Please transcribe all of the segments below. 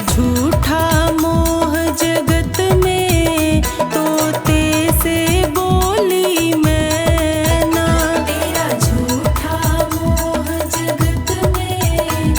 झूठा मोह जगत में तोते से बोली मैं ना। तेरा झूठा मोह जगत में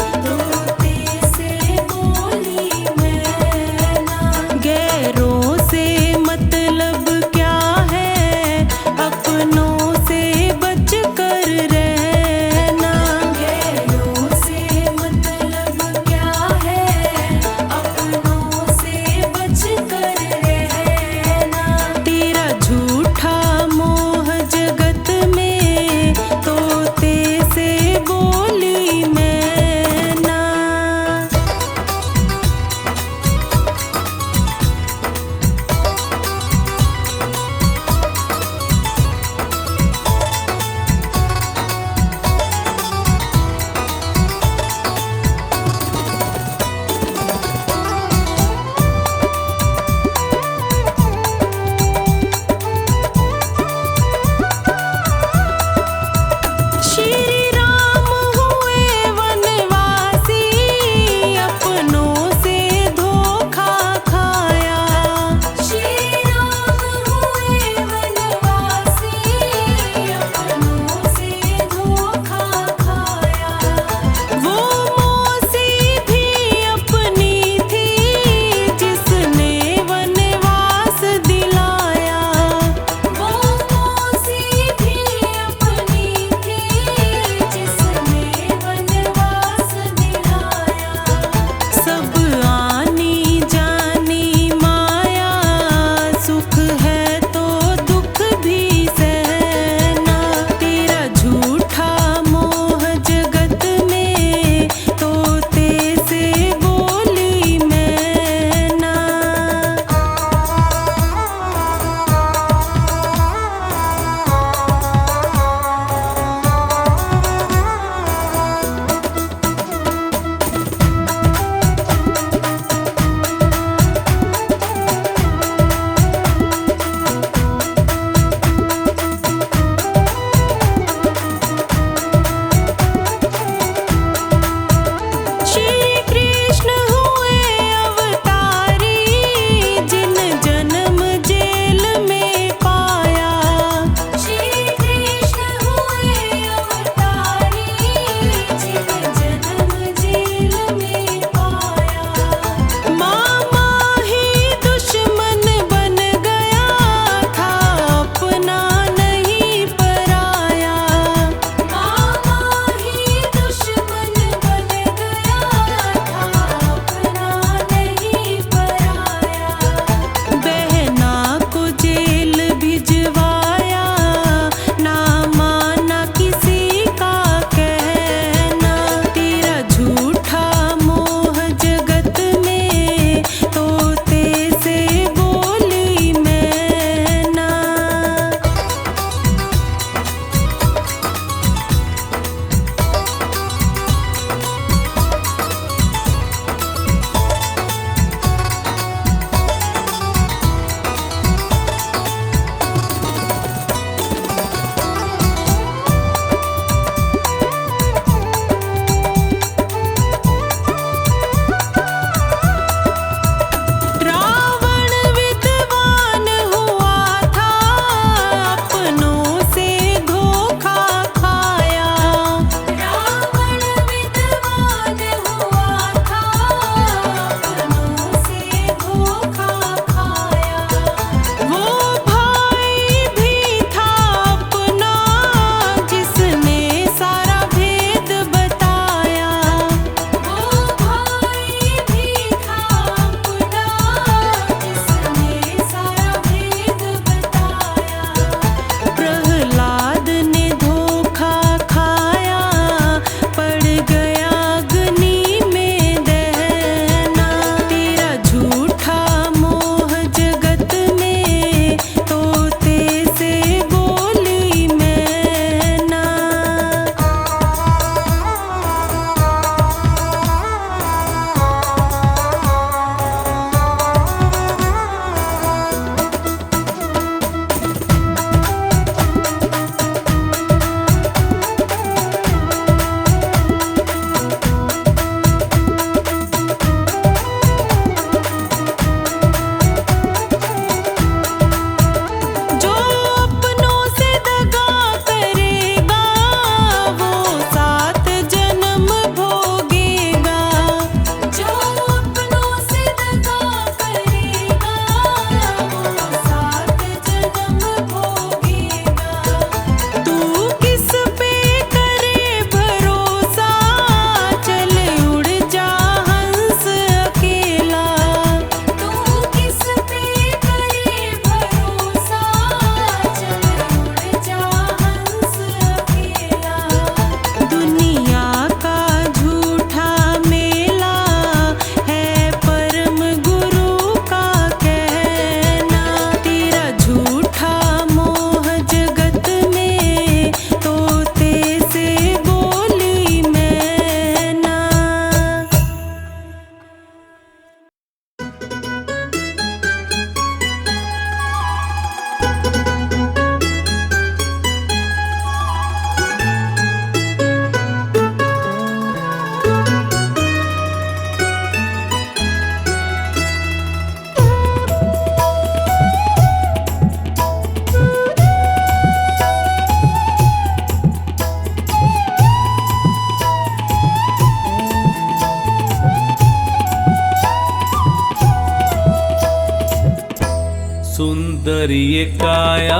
सुंदर ये काया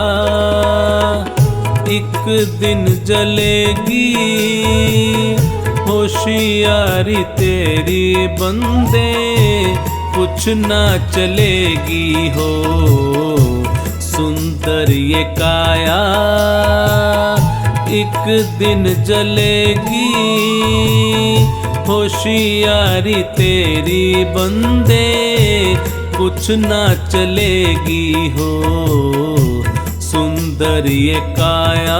एक दिन जलेगी, होशियारी तेरी बंदे कुछ ना चलेगी हो। सुंदर ये काया एक दिन जलेगी, होशियारी तेरी बंदे कुछ ना चलेगी हो। सुंदर ये काया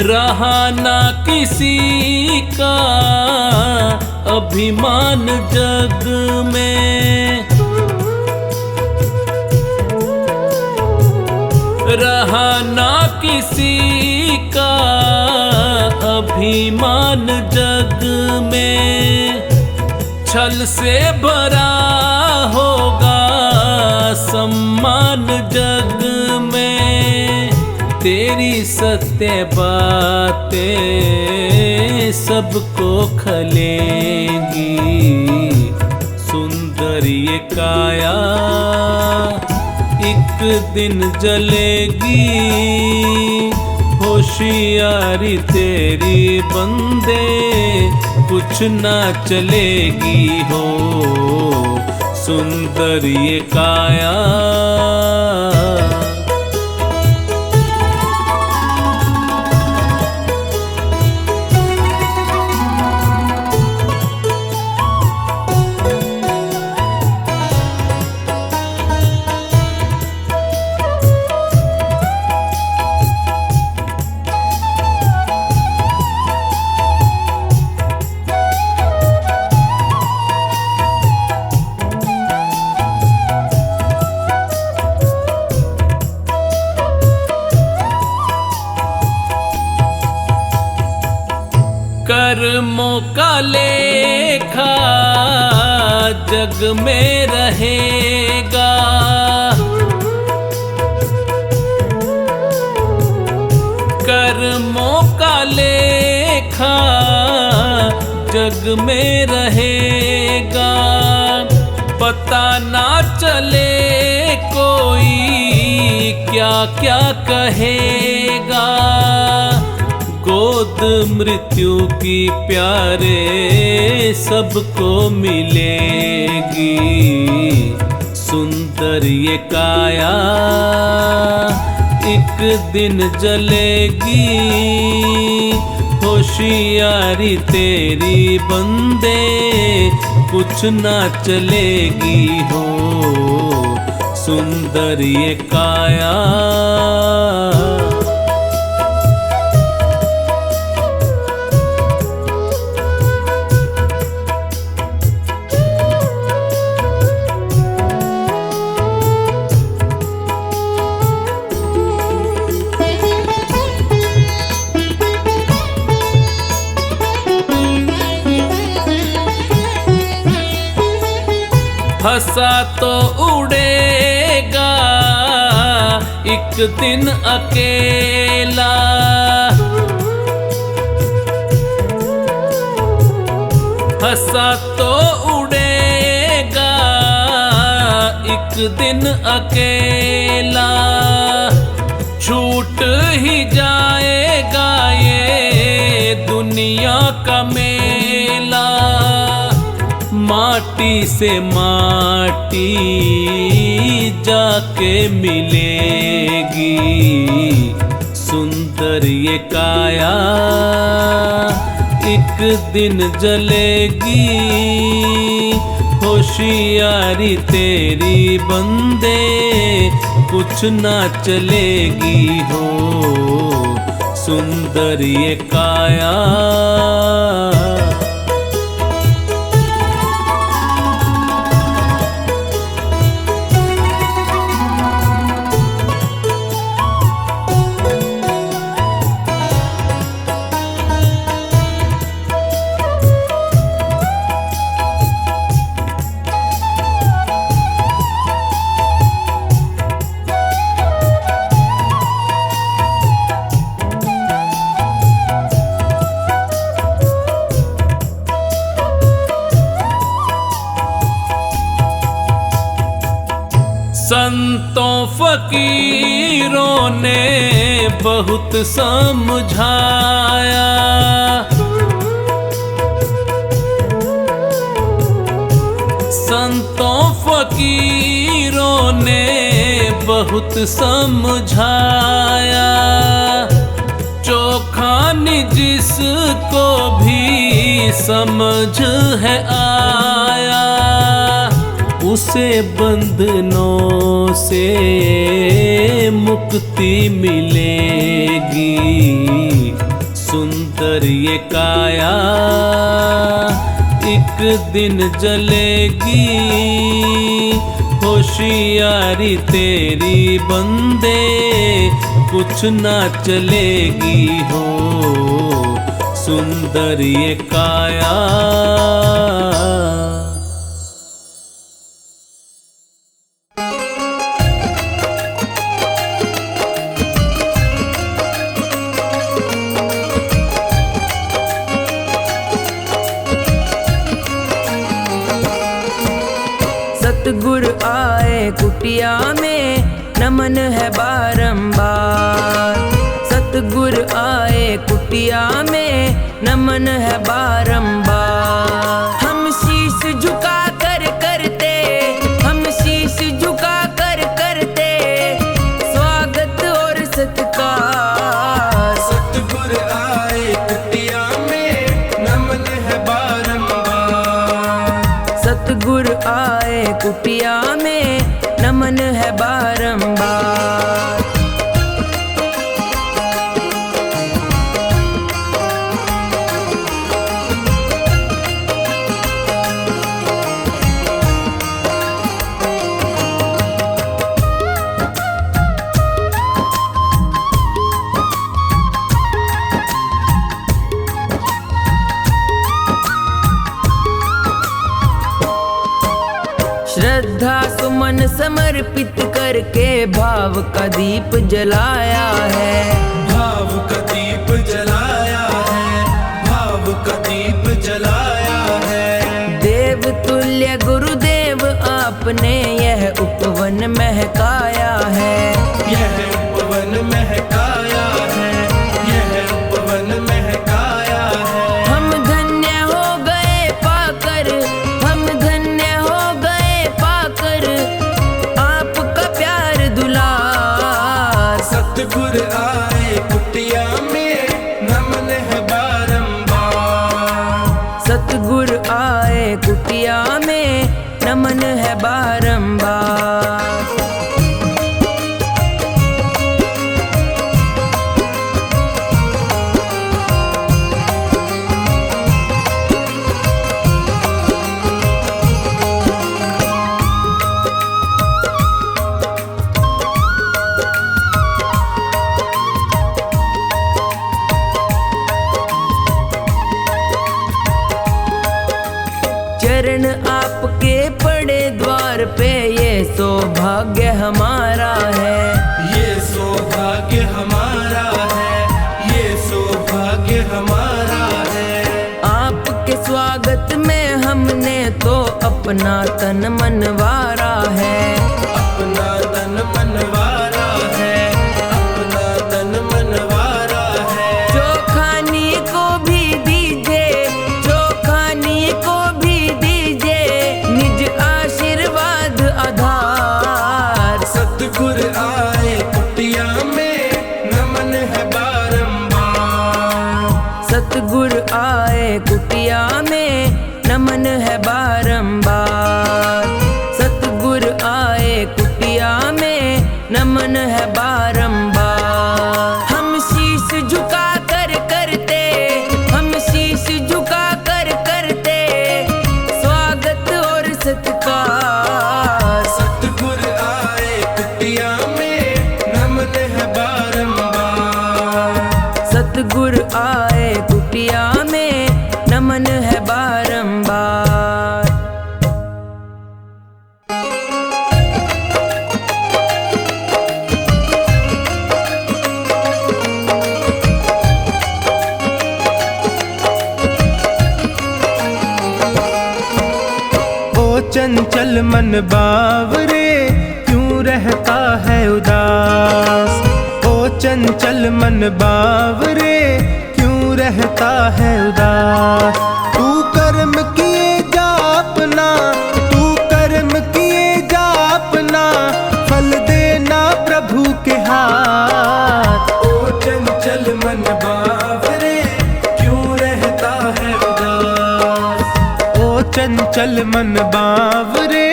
रहा ना किसी का अभिमान जग में, रहा ना किसी का अभिमान जग में। छल से भरा होगा सम्मान जग में, तेरी सत्य बातें सबको खलेंगी। सुंदर ये काया एक दिन जलेगी, होशियारी तेरी बंदे कुछ ना चलेगी हो। सुंदर ये काया कर्मों का लेखा जग में रहेगा, कर्मों का लेखा जग में रहेगा। पता ना चले कोई क्या क्या कहेगा, गोद मृत्यु की प्यारे सबको मिलेगी। सुंदर ये काया एक दिन जलेगी, होशियारी तेरी बंदे कुछ ना चलेगी हो। सुंदर ये काया हंसा तो उड़ेगा एक दिन अकेला, हंसा तो उड़ेगा एक दिन अकेला। छूट ही जाएगा ये दुनिया का मेला, माटी से माटी जाके मिलेगी। सुंदर ये काया एक दिन जलेगी, होशियारी तेरी बंदे कुछ ना चलेगी हो। सुंदर ये काया संतों फकीरों ने बहुत समझाया, संतों फकीरों ने बहुत समझाया। चोखान जिसको भी समझ है आया, उसे बंधनों से मुक्ति मिलेगी। सुंदर ये काया एक दिन जलेगी, होशियारी तेरी बंदे कुछ ना चलेगी हो। सुंदर ये काया। सतगुरु आए कुटिया में नमन है बारंबार। सतगुरु आए कुटिया में नमन है बारंबार। हम शीश झुका कर करते, हम शीश झुका कर करते स्वागत और सत्कार। सतगुरु आए कुटिया में नमन है बारंबार। सतगुरु आए कुटिया में नमन है बारंबार। श्रद्धा सुमन समर्पित करके भाव का दीप जलाया है। भाव का दीप जलाया है, भाव का दीप जलाया है। देव तुल्य गुरुदेव आपने यह उपवन महकाया है। यह उपवन महकाया है, यह उपवन महकाया है। हम धन्य हो गए पाकर, हम धन्य हो गए पाकर आपका प्यार दुलार। सतगुरु आए कुटिया में नमन है बारंबार। सतगुरु आए कुटिया में नमन है बारंबार। चरण आपके पड़े द्वार पे ये सौभाग्य हमारा है। ये सौभाग्य हमारा है, ये सौभाग्य हमारा है। आपके स्वागत में हमने तो अपना तन मनवारा है। अपना तन मनवारा है, अपना तन मनवारा है। चोखानी को भी दीजिए, चोखानी को भी दीजिए निज आशीर्वाद आधार। सतगुरु आए कुटिया में नमन है बारंबार। सतगुरु आए कुटिया में नमन है बारंबार। सतगुरु आए कुटिया में नमन है बारंबार। हम शीश झुका कर करते, हम शीश झुका कर करते स्वागत और सत्कार। सतगुरु आए कुटिया में नमन है बारंबार। सतगुरु आए कुटिया में नमन है बारंबार। चंचल मन बावरे क्यों चंचल मन बावरे क्यों रहता है उदास। तू कर्म किए जा अपना, तू कर्म किए जा अपना, फल देना प्रभु के हाथ। ओ चंचल मन बावरे क्यों रहता है उदास। ओ चंचल मन बावरे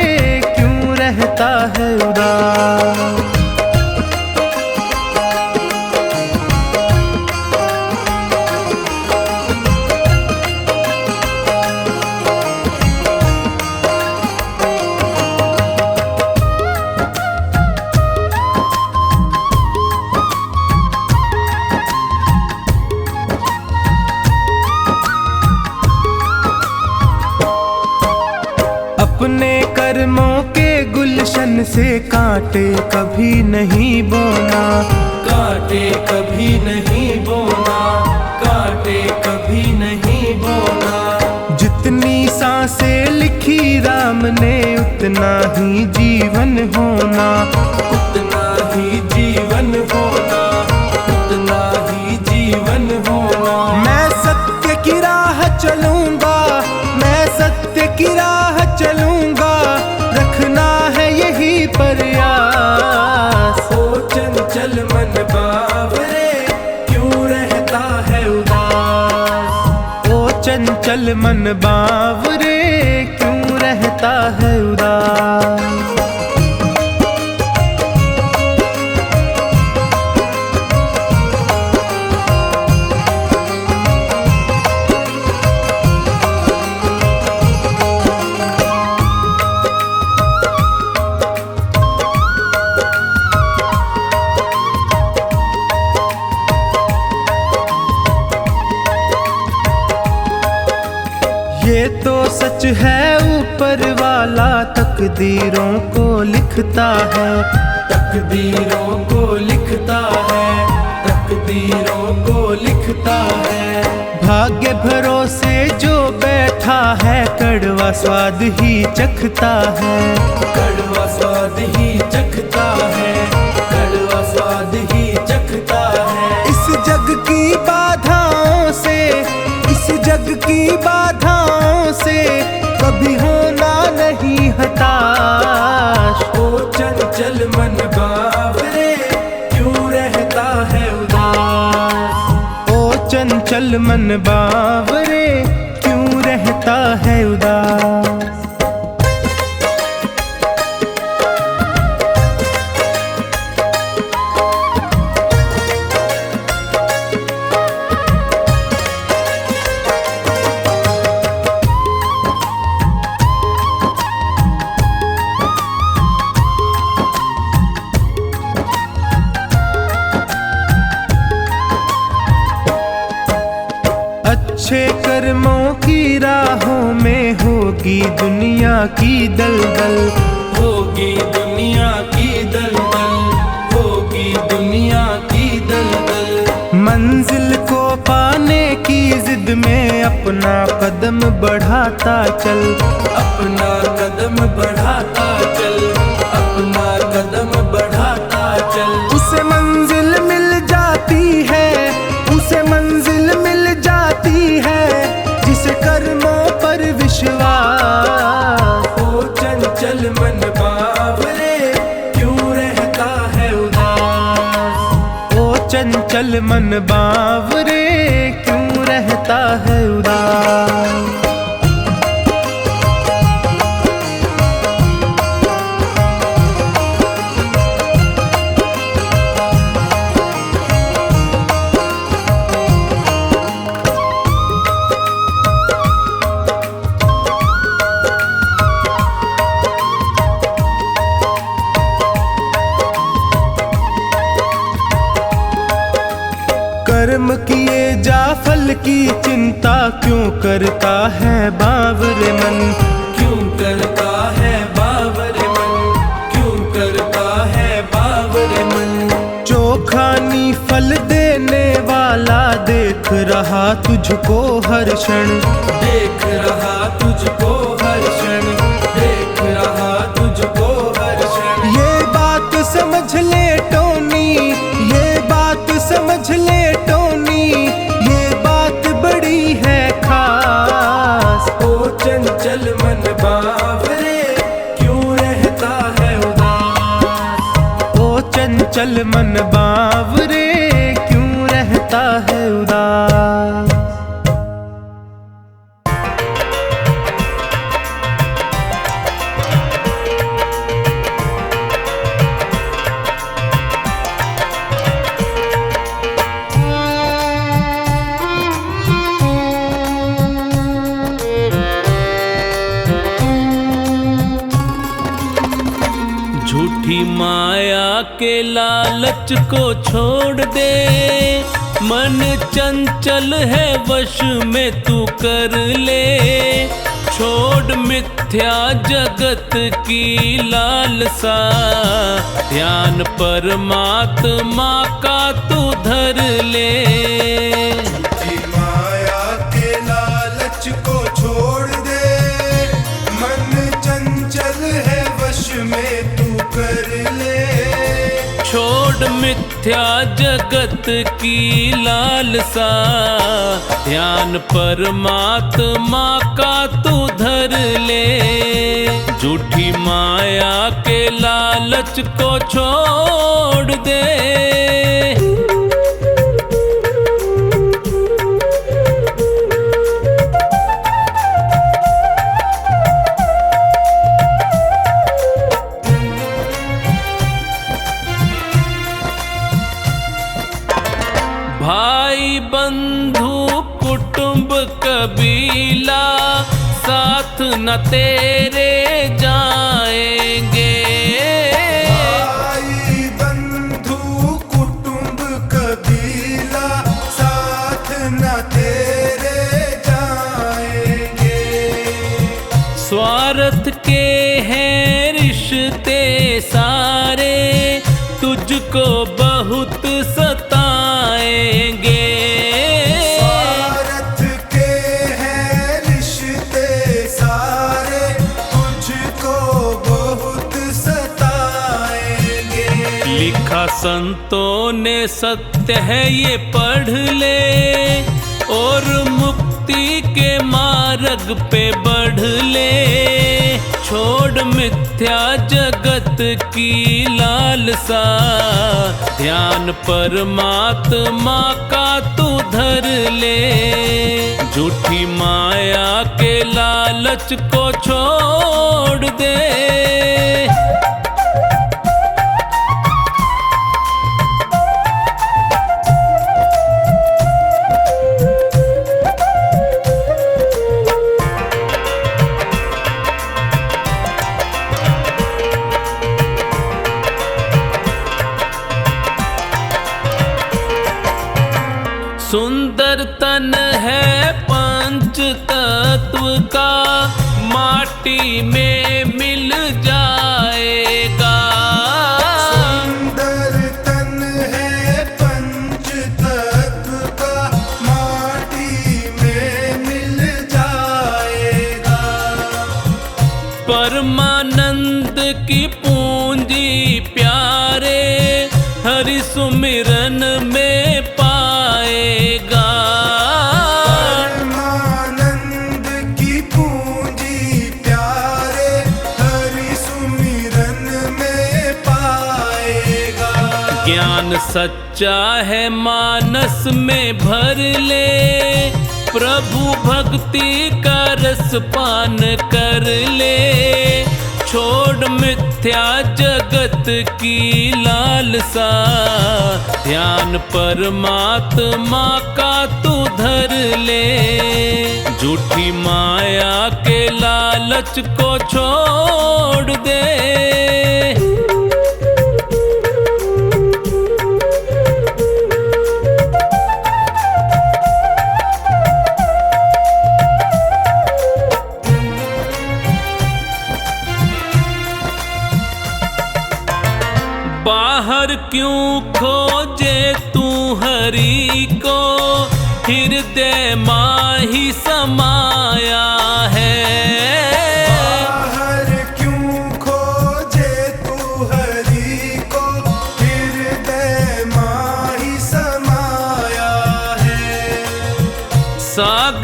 क्यों रहता है उदास। अपने कर्मों के गुलशन से कांटे कभी नहीं बोना, कांटे कभी नहीं बोना, कांटे कभी नहीं बोना। जितनी सांसें लिखी राम ने उतना ही जीवन होना, उतना ही जीवन होना, उतना ही जीवन होना। मैं सत्य की राह चलूंगा, मैं सत्य की राह चलूंगा, रखना है यही प्रयास। ओ चंचल मन बावरे क्यों रहता है उदास। ओ चंचल मन बावरे क्यों रहता है उदास। ये तो सच है ऊपर वाला तकदीरों को लिखता है, तकदीरों को लिखता है, तकदीरों को लिखता है। भाग्य भरोसे जो बैठा है कड़वा स्वाद ही चखता है, कड़वा स्वाद ही चखता है, कड़वा स्वाद ही चखता है। इस जग की बाधाओं से, इस जग की बाधाओं से कभी होना नहीं हताश। ओ चंचल मन बावरे क्यों रहता है उदास। ओ चंचल मन बावरे क्यों रहता है उदास। अच्छे कर्मों की राहों में होगी दुनिया की दलदल, होगी दुनिया की दलदल, होगी दुनिया की दलदल। मंजिल को पाने की जिद में अपना कदम बढ़ाता चल, अपना कदम बढ़ाता चल, अपना कदम बढ़ाता चल। उसे मंजिल मिल जाती है, उसे मंजिल मिल जाती है जिसे कर्मों पर विश्वास। ओ चंचल मन बावरे क्यों रहता है उदास। ओ चंचल मन बावरे क्यों रहता है उदास। कर्म किए जा फल की चिंता क्यों करता है बावरे मन, क्यों करता है बावरे मन, क्यों करता है बावरे मन। चोखानी फल देने वाला देख रहा तुझको हर क्षण, देख रहा तुझको हर क्षण, देख रहा तुझको हर क्षण। ये बात समझ ले टोनी, ये बात समझ ले टोनी, ये बात बड़ी है खास। ओ चंचल मन बावरे क्यों रहता है उदास। ओ चंचल मन बावरे क्यों रहता है उदास। झूठी माया के लालच को छोड़ दे, मन चंचल है वश में तू कर ले। छोड़ मिथ्या जगत की लालसा, ध्यान परमात्मा का तू धर ले। माया के लालच को छोड़ दे, मन चंचल है वश में तू कर ले। छोड़ मिथ्या जगत की लालसा, ध्यान परमात्मा का तू धर ले। झूठी माया के लालच को छोड़ दे। भाई बंधु कुटुंब कबीला साथ न तेरे जाएंगे। भाई बंधु कुटुंब कबीला साथ न तेरे जाएंगे। स्वार्थ के हैं रिश्ते सारे, तुझको बहुत सताएंगे। स्वार्थ के हैं रिश्ते सारे, तुझको बहुत सताएंगे। लिखा संतों ने सत्य है ये पढ़ ले, और मुक्ति के मार्ग पे बढ़ ले। छोड़ मिथ्या जगत की लालसा, ध्यान परमात्मा का तू धर ले। झूठी माया के लालच को छोड़ दे। सुंदर तन है पंच तत्व का, माटी में मिल जाएगा। सुंदर तन है पंच तत्व का, माटी में मिल जाएगा। परमानंद की पूंजी प्यारे, हरि सुमिरन में पाएगा। परमानंद की पूंजी प्यारे, हरि सुमिरन में पाएगा। ज्ञान सच्चा है मानस में भर ले, प्रभु भक्ति का रस पान कर ले। छोड़ मिथ्या जगत की लालसा, ध्यान परमात्मा का तू धर ले। झूठी माया के लालच को छोड़ दे। बाहर क्यों खोजे तू हरि को, हृदय माही समाया है। बाहर क्यों खोजे तू हरि को, हृदय माही समाया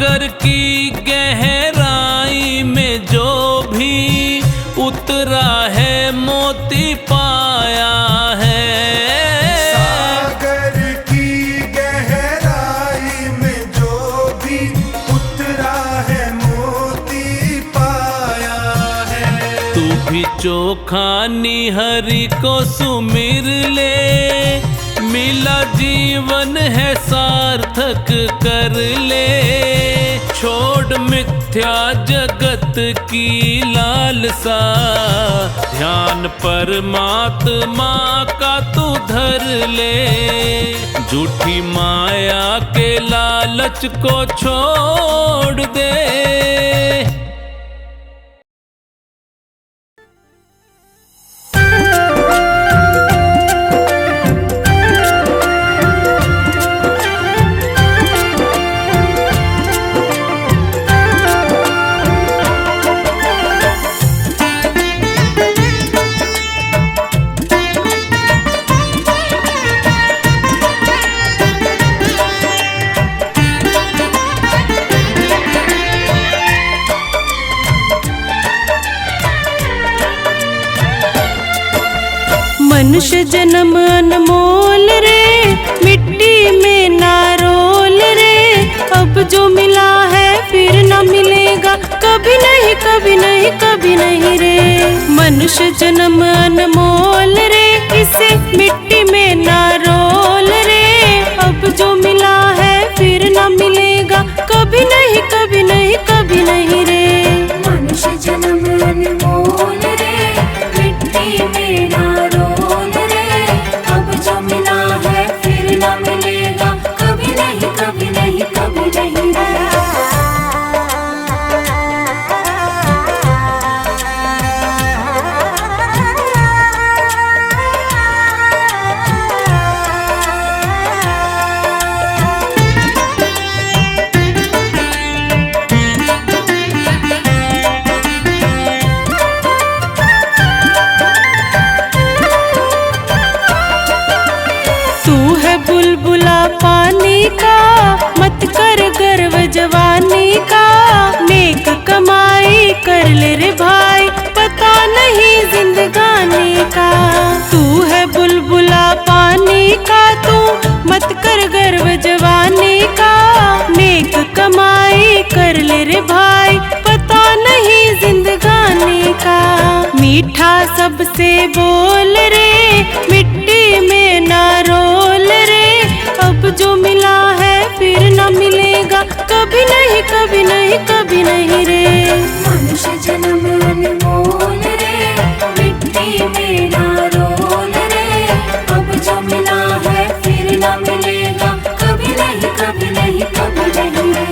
सागर की गहराई में जो भी उतरा है मोती पाया है। सागर की गहराई में जो भी उतरा है मोती पाया है। तू भी चोखा निहरि को सुमिर ले, मिला जीवन है सार्थक कर ले। छोड़ मिथ्या जगत की लालसा, ध्यान परमात्मा का तू धर ले। झूठी माया के लालच को छोड़ दे। मनुष्य जन्म अनमोल रे, मिट्टी में ना रोल रे। अब जो मिला है फिर न मिलेगा, कभी नहीं कभी नहीं कभी नहीं रे। मनुष्य जन्म अनमोल रे, इसे मिट्टी में ना रोल रे। अब जो मिला है फिर न मिलेगा, कभी नहीं कभी नहीं कभी नहीं रे। मनुष्य जन्म अनमोल रे, मिट्टी में ना रोल रे। अब जो मिला है फिर न मिलेगा, कभी नहीं कभी नहीं कभी नहीं रे। बुलबुला पानी का, मत कर गर्व जवानी का। नेक कमाई कर ले रे भाई, पता नहीं जिंदगानी का। तू है बुलबुला पानी का, तू मत कर गर्व जवानी का। नेक कमाई कर ले रे भाई, पता नहीं जिंदगानी का। मीठा सबसे बोल रे, मिट्टी में ना रोल रे। अब जो मिला है फिर न मिलेगा, कभी नहीं कभी नहीं कभी नहीं रे। मनुष्य जन्म अनमोल रे, मिट्टी में ना रोल रे। अब जो मिला है फिर न मिलेगा, कभी नहीं कभी नहीं कभी नहीं रे।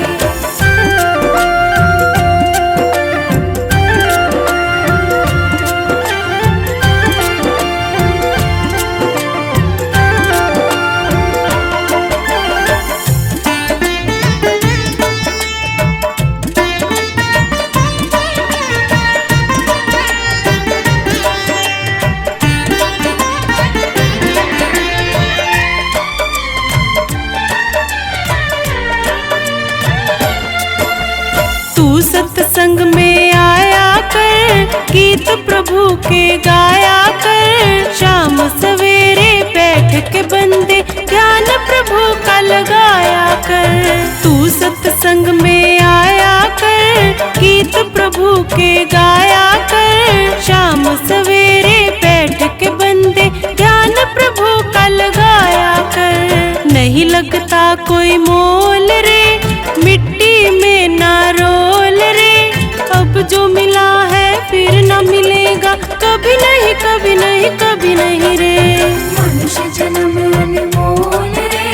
सत्संग में आया कर, गीत प्रभु के गाया कर। शाम सवेरे बैठ के बंदे ध्यान प्रभु का लगाया कर। तू सत्संग में आया कर, गीत प्रभु के गाया कर। शाम सवेरे बैठ के बंदे ध्यान प्रभु का लगाया कर। नहीं लगता कोई मोल रे, मिट्टी में ना रोल रे। अब जो मिला है फिर न मिलेगा, कभी नहीं कभी नहीं कभी नहीं रे। मनुष्य जन्म अनमोल रे,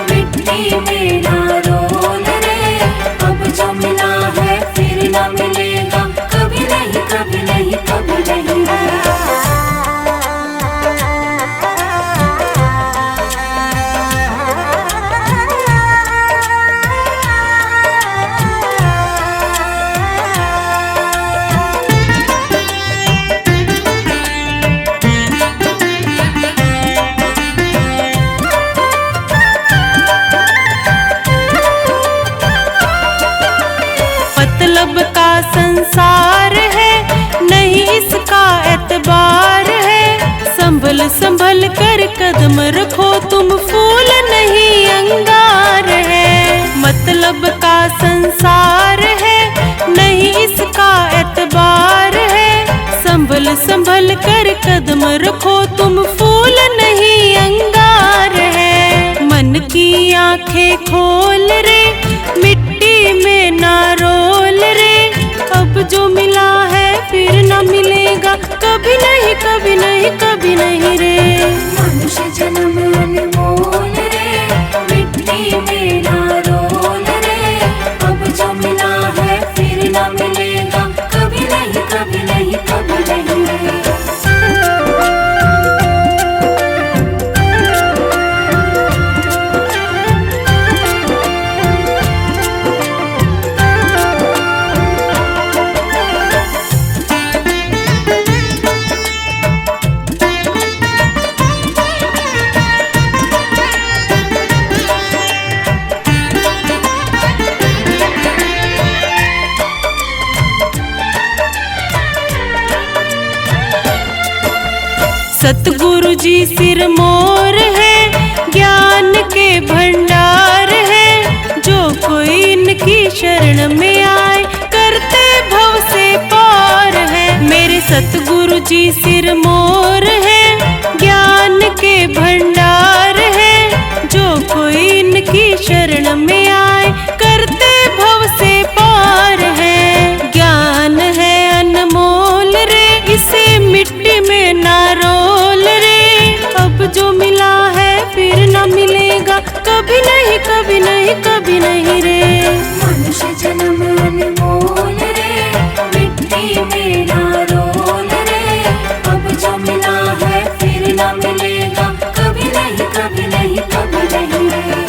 मिट्टी में ना रोल रे। अब जो मिला है फिर न मिलेगा, कभी नहीं संभल संभल कर कदम रखो तुम, फूल नहीं अंगार है। मतलब का संसार है, नहीं इसका एतबार है। संभल संभल कर कदम रखो तुम, फूल नहीं अंगार है। मन की आंखें खोल रे, मिट्टी में ना रोल रे। अब जो मिला है फिर ना मिलेगा, कभी नहीं कभी नहीं कभी नहीं रे। मनुष्य जन्म अनमोल रे, मिट्टी में ना रोल रे। अब जो मिला है फिर ना मिलेगा, कभी नहीं कभी नहीं कभी नहीं रे। सतगुरु जी सिरमौर है, ज्ञान के भंडार है। जो कोई इनकी शरण में आए, करते भव से पार है। मेरे सतगुरु जी सिरमौर है, ज्ञान के भंडार है। जो कोई इनकी शरण में आए, करते भव से पार है। ज्ञान है अनमोल रे, इसे मिट्टी में ना रोल रे। अब जो मिला है फिर ना मिलेगा, कभी नहीं कभी नहीं कभी नहीं रे। मनुष्य जन्म अनमोल रे, मिट्टी में ना रोल रे। अब जो मिला है फिर ना मिलेगा, कभी नहीं कभी नहीं कभी नहीं रे।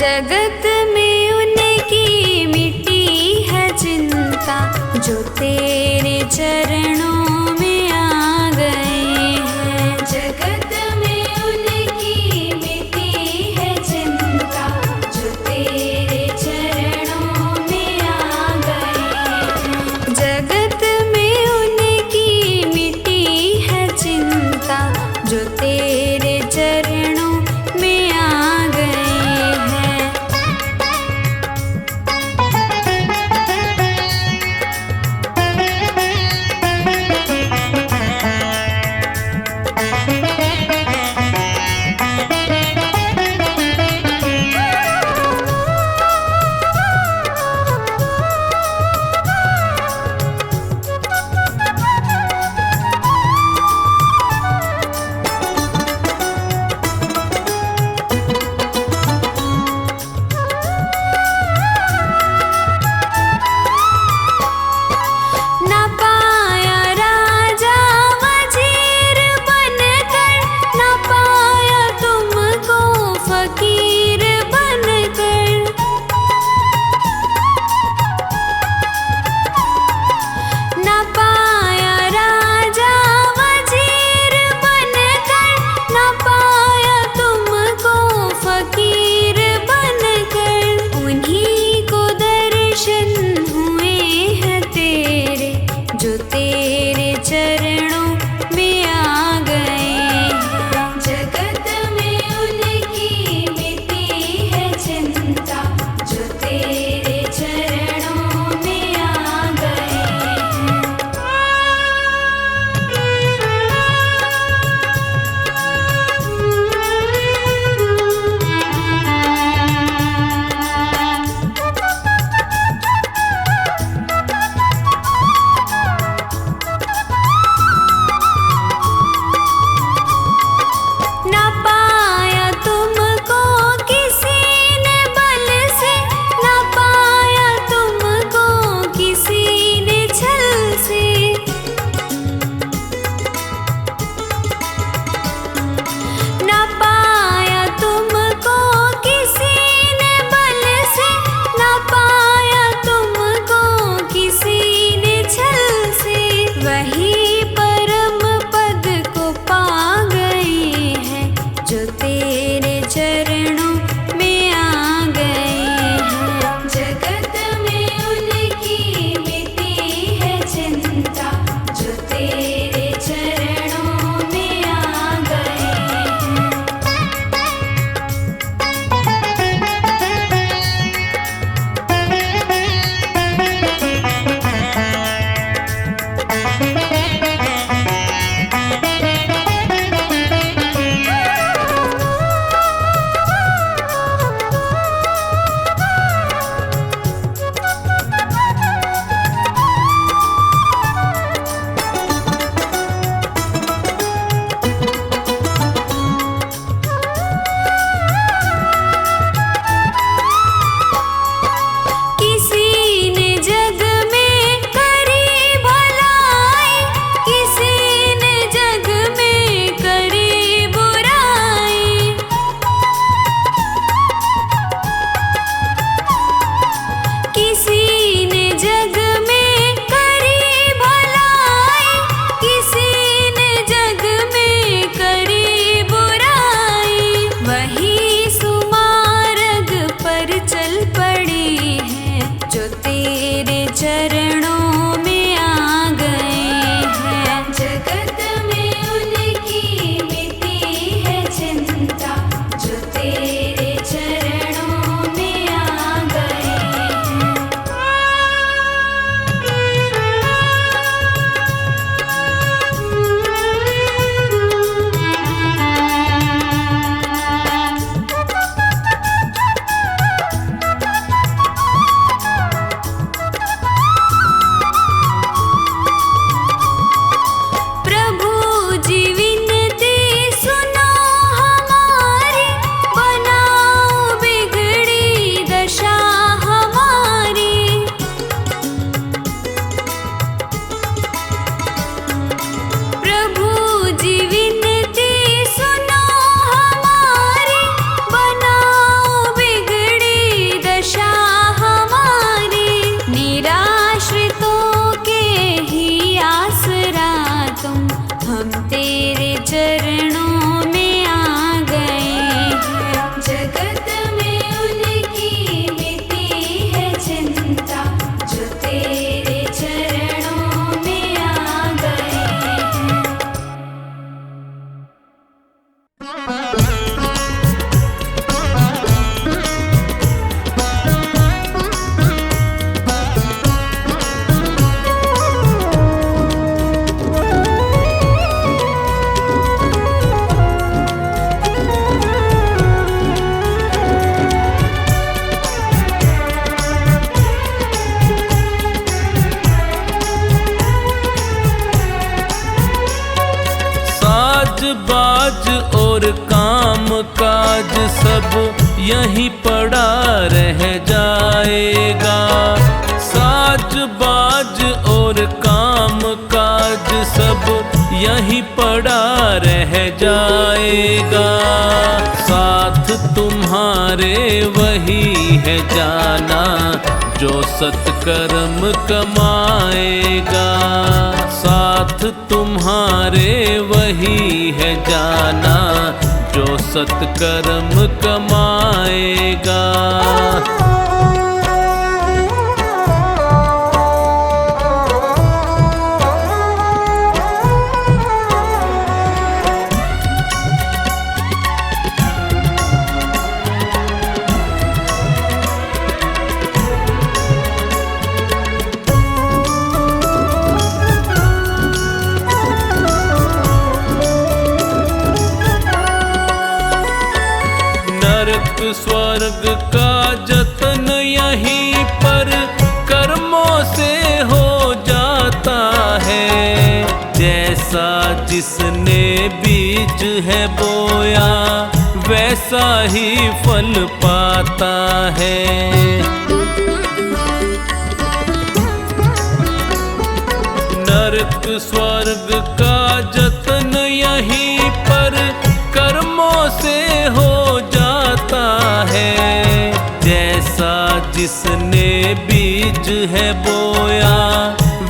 जगत में उनकी मिट्टी है चिंता, जो तेरे चरणों में आ गए हैं। जगत में उनकी मिट्टी है चिंता, जो तेरे चरणों में आ गए हैं। जगत में उनकी मिट्टी है चिंता, जो तेरे चरणों में आ गए हैं। आश्रितों के ही आसरा तुम, हम तेरे चरणों में आ गए हैं। जगत में उनकी मिटी है चिंता, जो तेरे चरणों में आ गए हैं। साज बाज और काम काज सब यहीं पड़ा रह जाएगा। साज बाज और काम काज सब यहीं पड़ा रह जाएगा। साथ तुम्हारे वही है जाना, जो सत्कर्म कमाएगा। साथ तुम्हारे वही है जाना, जो सत्कर्म कमाएगा। नरक स्वर्ग का जतन यहीं पर कर्मों से हो जाता है। जैसा जिसने बीज है बोया, वैसा ही फल पाता है। नरक स्वर्ग का जतन यहीं पर कर्मों से हो जाता है। जैसा जिसने बीज है बोया,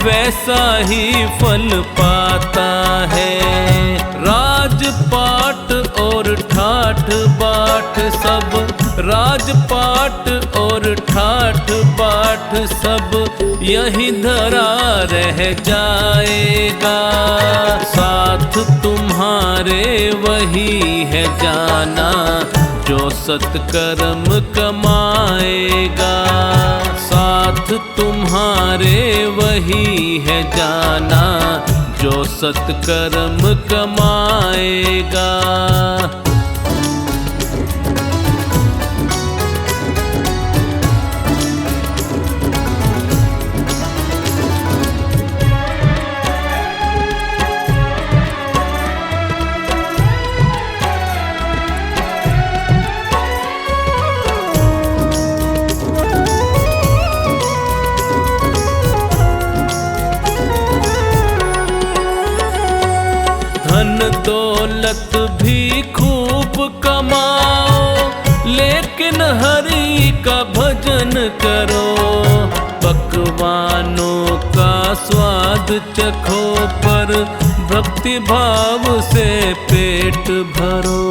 वैसा ही फल पाता है। राजपाट और ठाठ बाट सब, राजपाट और ठाठ बाट सब यहीं धरा रह जाएगा। साथ तुम्हारे वही है जाना, जो सत्कर्म कमाएगा। साथ तुम्हारे वही है जाना, जो सत्कर्म कमाएगा। धन दौलत भी खूब कमाओ, लेकिन हरि का भजन करो। पकवानों का स्वाद चखो, पर भक्ति भाव से पेट भरो।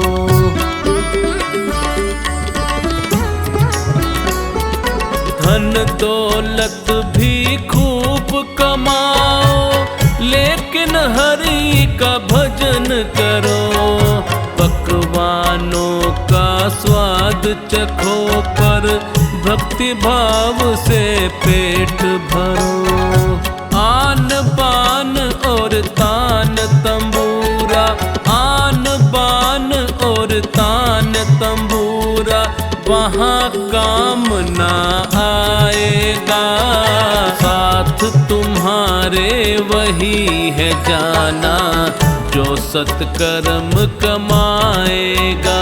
धन दौलत भी खूब कमाओ, लेकिन हरि का भजन करो। पकवानों का स्वाद चखो, पर भक्ति भाव से पेट भरो। आन बान और तान तंबूरा, आन बान और तान तंबूरा वहाँ काम ना आएगा। साथ तुम्हारे वही है जाना, जो सत्कर्म कमाएगा।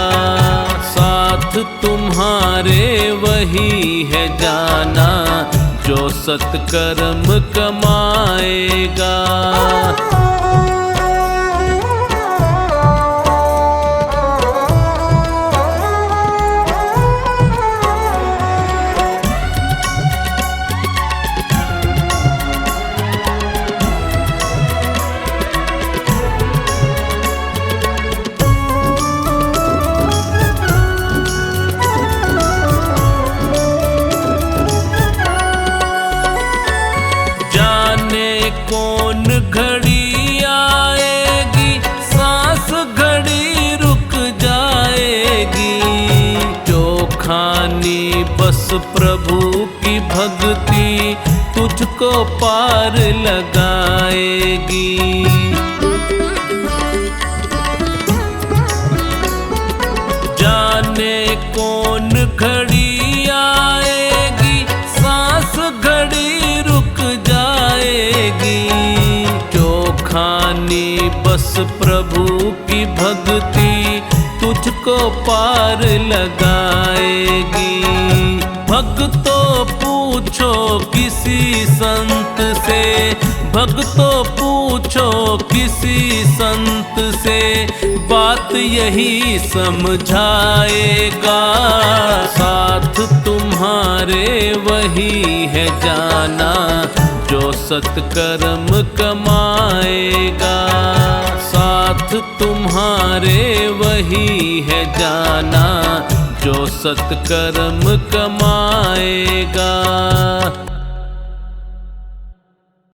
साथ तुम्हारे वही है जाना, जो सत्कर्म कमाएगा। प्रभु की भक्ति तुझको पार लगाएगी। जाने कौन घड़ी आएगी, सांस घड़ी रुक जाएगी। जो खानी बस प्रभु की भक्ति तुझको पार लगाएगी। भक्तों पूछो किसी संत से, भक्तों पूछो किसी संत से, बात यही समझाएगा। साथ तुम्हारे वही है जाना, जो सत्कर्म कमाएगा। साथ तुम्हारे वही है जाना, जो सत्कर्म कमाएगा।